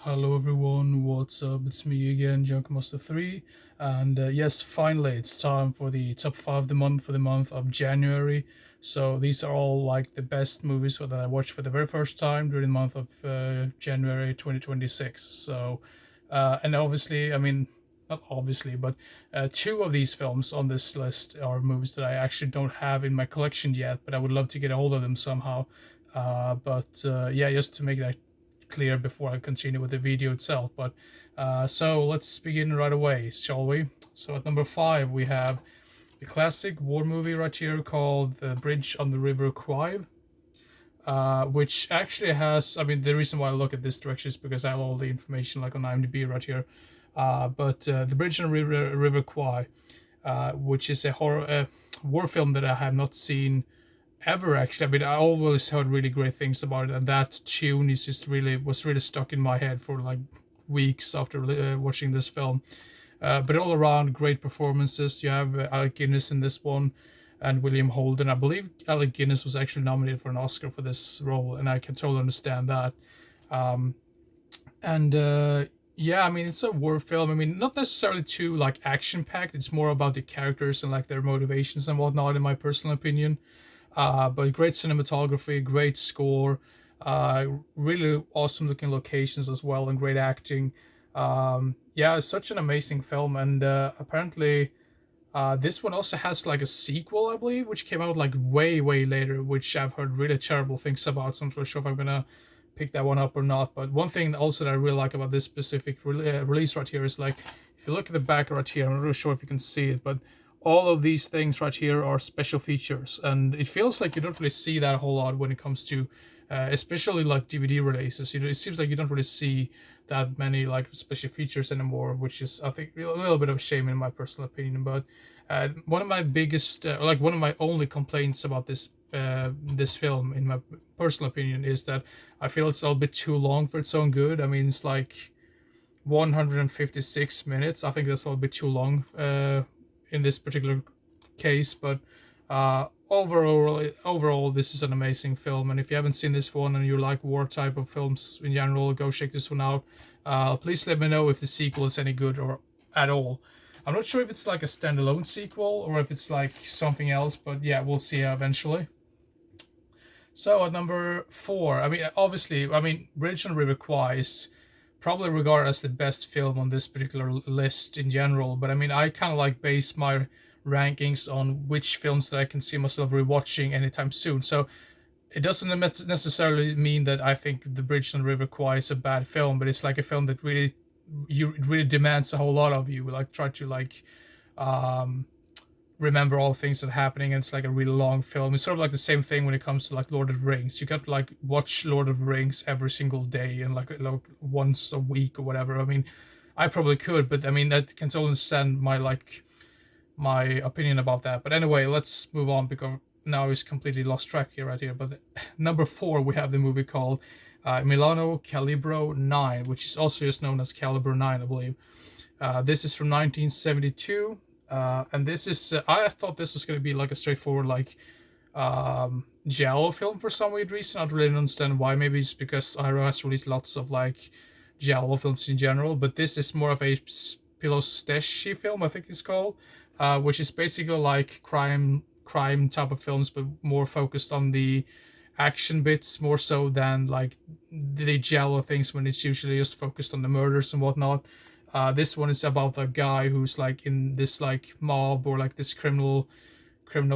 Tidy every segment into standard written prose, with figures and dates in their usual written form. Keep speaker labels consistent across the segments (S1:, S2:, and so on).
S1: Hello everyone, what's up? It's me again, Junkmaster 3. And yes, finally, it's time for the top 5 of the month for the month of January. So these are all like the best movies that I watched for the very first time during the month of January 2026. And obviously, not obviously, but two of these films on this list are movies that I actually don't have in my collection yet, but I would love to get a hold of them somehow. Yeah, just to make that clear before I continue with the video itself. So let's begin right away, shall we? So at number 5 we have the classic war movie right here called The Bridge on the River Kwai, which actually has. I mean, the reason why I look at this direction is because I have all the information like on IMDb right here. The Bridge on the River Kwai, which is a horror war film that I have not seen ever actually. I mean, I always heard really great things about it, and that tune is just really was really stuck in my head for like weeks after watching this film. But all around, great performances. You have Alec Guinness in this one, and William Holden. I believe Alec Guinness was actually nominated for an Oscar for this role, and I can totally understand that. Um, and Yeah, I mean, it's a war film. I mean, not necessarily too like action packed. It's more about the characters and like their motivations and whatnot, in my personal opinion. But great cinematography, great score, really awesome looking locations as well, and great acting. Yeah, it's such an amazing film, and apparently, this one also has like a sequel, I believe, which came out like way later, which I've heard really terrible things about. So I'm not sure if I'm gonna pick that one up or not. But one thing also that I really like about this specific release right here is like, if you look at the back right here, I'm not really sure if you can see it, but all of these things right here are special features, and it feels like you don't really see that a whole lot when it comes to especially like DVD releases. It seems like you don't really see that many like special features anymore, which is, I think, a little bit of a shame in my personal opinion. But one of my biggest like one of my only complaints about this film, in my personal opinion, is that I feel it's a little bit too long for its own good. I mean, it's like 156 minutes. I think that's a little bit too long in this particular case. But overall, this is an amazing film. And if you haven't seen this one and you like war type of films in general, go check this one out. Please let me know if the sequel is any good or at all. I'm not sure if it's like a standalone sequel or if it's like something else, but yeah, we'll see eventually. So at number 4, I mean, obviously, I mean, Bridge on River Kwai is probably regarded as the best film on this particular list in general. But I mean, I kind of like base my rankings on which films that I can see myself rewatching anytime soon. So it doesn't necessarily mean that I think The Bridge on the River Kwai is a bad film, but it's like a film that really demands a whole lot of you. Like try to like um remember all the things that are happening, and it's like a really long film. It's sort of like the same thing when it comes to like Lord of the Rings. You can't like watch Lord of the Rings every single day and like once a week or whatever. I mean, I probably could, but I mean that can only send my like my opinion about that. But anyway, let's move on because now he's completely lost track here right here. But number 4 we have the movie called Milano Calibro 9, which is also just known as Caliber 9, I believe. This is from 1972, and this is I thought this was going to be like a straightforward like giallo film for some weird reason. I don't really understand why. Maybe it's because Iro has released lots of like giallo films in general, but this is more of a pilosteschi film, I think it's called, which is basically like crime type of films, but more focused on the action bits more so than like the giallo things when it's usually just focused on the murders and whatnot. This one is about a guy who's like in this like mob or like this criminal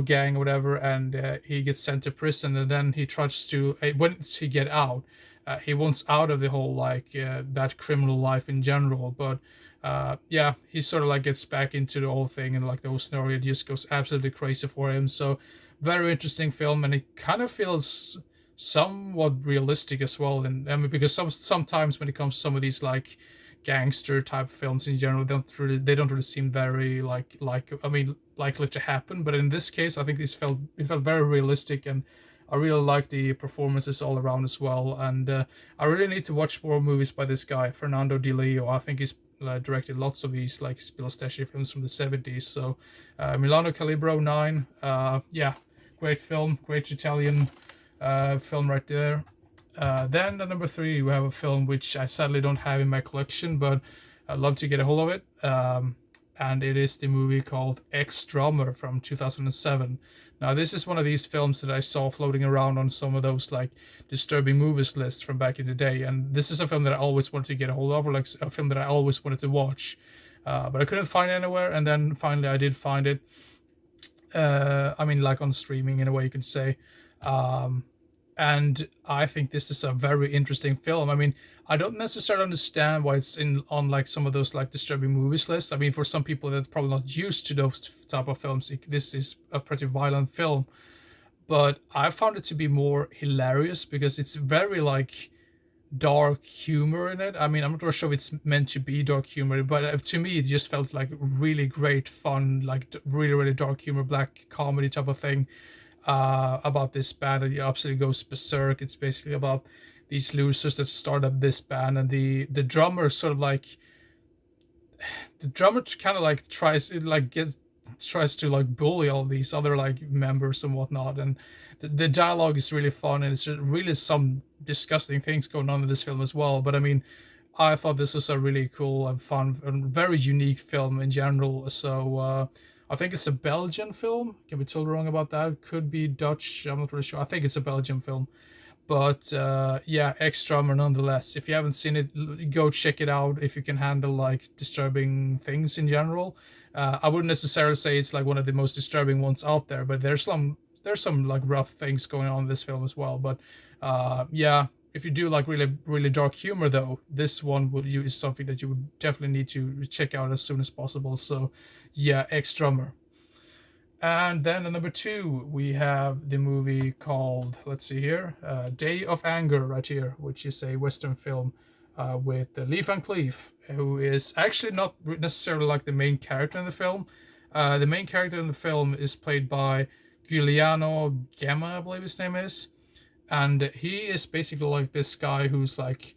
S1: gang or whatever, and he gets sent to prison, and then he tries to once he get out, he wants out of the whole like that criminal life in general, but yeah, he sort of like gets back into the whole thing, and like the whole scenario just goes absolutely crazy for him. So very interesting film, and it kind of feels somewhat realistic as well. And I mean, because sometimes when it comes to some of these like gangster type films in general, they don't really seem very like I mean likely to happen. But in this case, I think it felt very realistic, and I really like the performances all around as well. And I really need to watch more movies by this guy, Fernando Di Leo. I think he's directed lots of these like Pilasteschi films from the 70s. So Milano Calibro 9, yeah, great film, great Italian film right there. Then at number 3, we have a film which I sadly don't have in my collection, but I'd love to get a hold of it. And it is the movie called Ex-Drummer from 2007. Now, this is one of these films that I saw floating around on some of those like disturbing movies lists from back in the day. And this is a film that I always wanted to get a hold of, or like a film that I always wanted to watch. But I couldn't find it anywhere. And then finally I did find it. I mean, like on streaming in a way you could say. And I think this is a very interesting film. I mean, I don't necessarily understand why it's in on like some of those like disturbing movies lists. I mean, for some people that's probably not used to those type of films, this is a pretty violent film. But I found it to be more hilarious because it's very like dark humor in it. I mean, I'm not really sure if it's meant to be dark humor, but to me, it just felt like really great fun, like really, really dark humor, black comedy type of thing about this band that absolutely goes berserk. It's basically about these losers that start up this band, and the drummer sort of like the drummer kind of like tries to like bully all these other like members and whatnot, and the dialogue is really fun, and it's really some disgusting things going on in this film as well. But I mean, I thought this was a really cool and fun and very unique film in general. So I think it's a Belgian film. Can be totally wrong about that. Could be Dutch. I'm not really sure. I think it's a Belgian film. But yeah, Ex-Drummer nonetheless. If you haven't seen it, go check it out if you can handle like disturbing things in general. I wouldn't necessarily say it's like one of the most disturbing ones out there, but there's some like rough things going on in this film as well. But yeah, if you do like really really dark humor though, this one is something that you would definitely need to check out as soon as possible. So yeah, Ex-Drummer. And then at number 2, we have the movie called, let's see here, Day of Anger, right here, which is a Western film with Lee Van Cleef, who is actually not necessarily like the main character in the film. The main character in the film is played by Giuliano Gemma, I believe his name is. And he is basically like this guy who's like,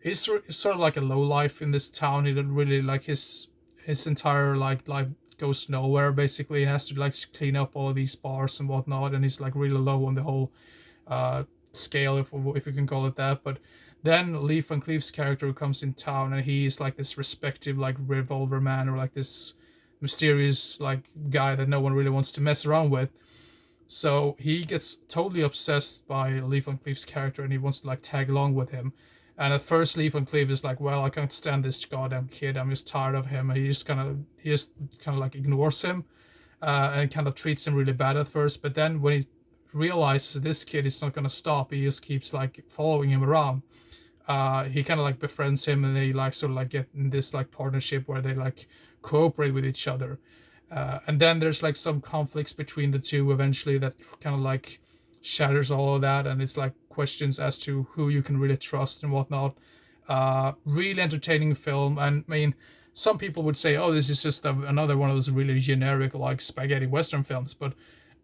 S1: he's sort of like a low life in this town. He didn't really like his entire like life goes nowhere basically, and has to like clean up all of these bars and whatnot, and he's like really low on the whole scale, if you can call it that. But then Lee Van Cleef's character comes in town, and he's like this respective like revolver man, or like this mysterious like guy that no one really wants to mess around with. So he gets totally obsessed by Lee Van Cleef's character, and he wants to like tag along with him. And at first, Lee Van Cleef is like, "Well, I can't stand this goddamn kid. I'm just tired of him." And he just kind of like ignores him, and kind of treats him really bad at first. But then when he realizes this kid is not gonna stop, he just keeps like following him around. He kind of like befriends him, and they like sort of like get in this like partnership where they like cooperate with each other. And then there's like some conflicts between the two eventually that kind of like shatters all of that, and it's like questions as to who you can really trust and whatnot. Really entertaining film, and I mean, some people would say, "Oh, this is just another one of those really generic like spaghetti western films," but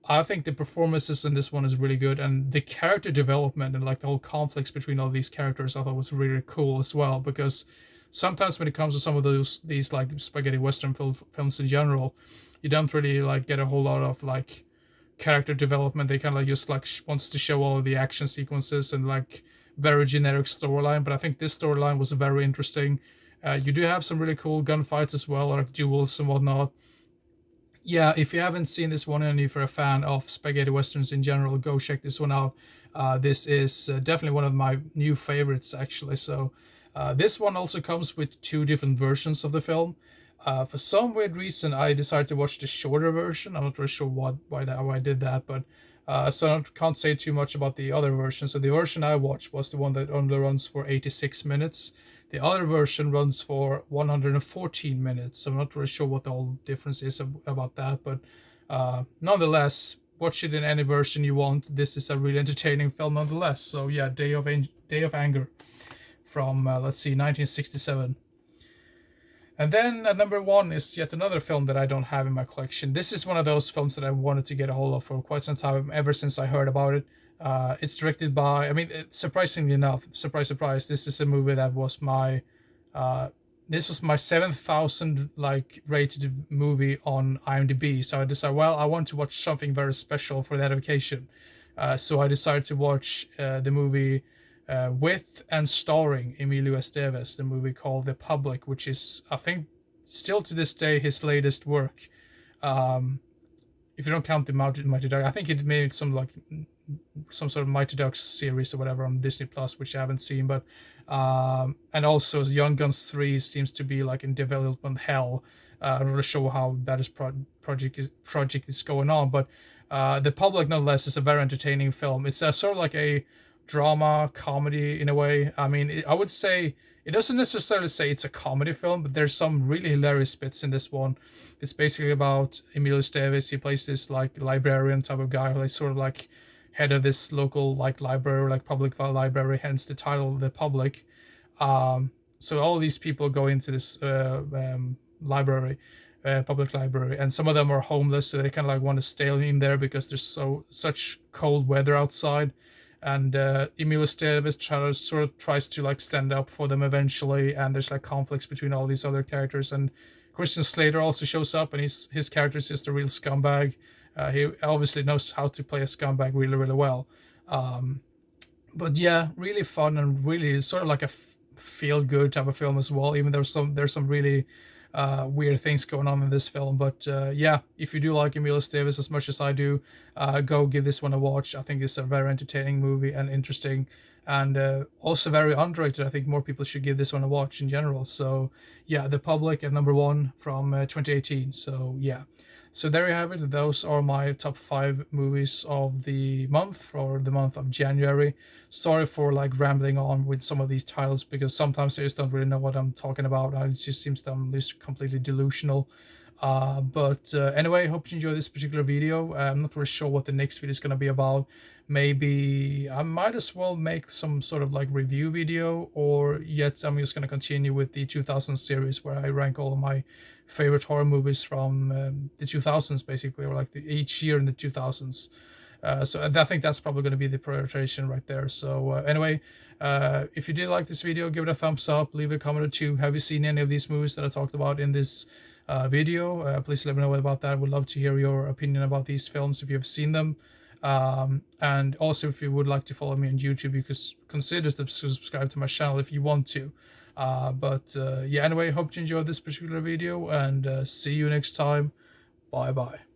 S1: I think the performances in this one is really good, and the character development and like the whole conflicts between all these characters I thought was really cool as well. Because sometimes when it comes to some of these like spaghetti western films in general, you don't really like get a whole lot of like character development. They kind of like just like wants to show all of the action sequences and like very generic storyline. But I think this storyline was very interesting. You do have some really cool gunfights as well, like duels and whatnot. Yeah, if you haven't seen this one and if you're a fan of spaghetti westerns in general, go check this one out. This is definitely one of my new favorites, actually. So this one also comes with 2 different versions of the film. For some weird reason, I decided to watch the shorter version. I'm not really sure why I did that, but so I can't say too much about the other version. So the version I watched was the one that only runs for 86 minutes. The other version runs for 114 minutes. So I'm not really sure what the whole difference is about that, but nonetheless, watch it in any version you want. This is a really entertaining film nonetheless. So yeah, Day of Anger from let's see, 1967. And then at number 1 is yet another film that I don't have in my collection. This is one of those films that I wanted to get a hold of for quite some time, ever since I heard about it. It's directed by, I mean, surprisingly enough, surprise, surprise, this is a movie that was this was my 7,000 like rated movie on IMDb. So I decided, well, I want to watch something very special for that occasion. So I decided to watch the movie with and starring Emilio Estevez, the movie called The Public, which is, I think, still to this day his latest work. Um, if you don't count the Mighty Duck, I think he made some sort of Mighty Ducks series or whatever on Disney Plus, which I haven't seen. But and also Young Guns 3 seems to be like in development hell. I don't really show how bad his project is going on, but The Public nonetheless is a very entertaining film. It's sort of like a drama comedy in a way. I mean, I would say it doesn't necessarily say it's a comedy film, but there's some really hilarious bits in this one. It's basically about Emilio Estevez. He plays this like librarian type of guy, who is sort of like head of this local like library, like public library, hence the title The Public. So all these people go into this library, public library, and some of them are homeless, so they kind of like want to stay in there because there's such cold weather outside. And Emilio Estevez tries to like stand up for them eventually, and there's like conflicts between all these other characters. And Christian Slater also shows up, and his character is just a real scumbag. He obviously knows how to play a scumbag really, really well. But yeah, really fun and really sort of like a feel good type of film as well. Even there's some really weird things going on in this film. But yeah, if you do like Emilio Estevez as much as I do, go give this one a watch. I think it's a very entertaining movie and interesting, and also very underrated. I think more people should give this one a watch in general. So yeah, The Public at number 1 from 2018. So yeah. So there you have it. Those are my top 5 movies of the month, or the month of January. Sorry for like rambling on with some of these titles, because sometimes I just don't really know what I'm talking about. It just seems that I'm just completely delusional. But anyway, I hope you enjoyed this particular video. I'm not really sure what the next video is going to be about. Maybe I might as well make some sort of like review video, or yet I'm just going to continue with the 2000s series, where I rank all of my favorite horror movies from the 2000s, basically, or like each year in the 2000s. So I think that's probably going to be the prioritization right there. So anyway, if you did like this video, give it a thumbs up, leave a comment or two. Have you seen any of these movies that I talked about in this video? Please let me know about that. I would love to hear your opinion about these films if you've seen them. And also, if you would like to follow me on YouTube, you could consider to subscribe to my channel if you want to. But yeah, anyway, hope you enjoyed this particular video, and see you next time. Bye bye.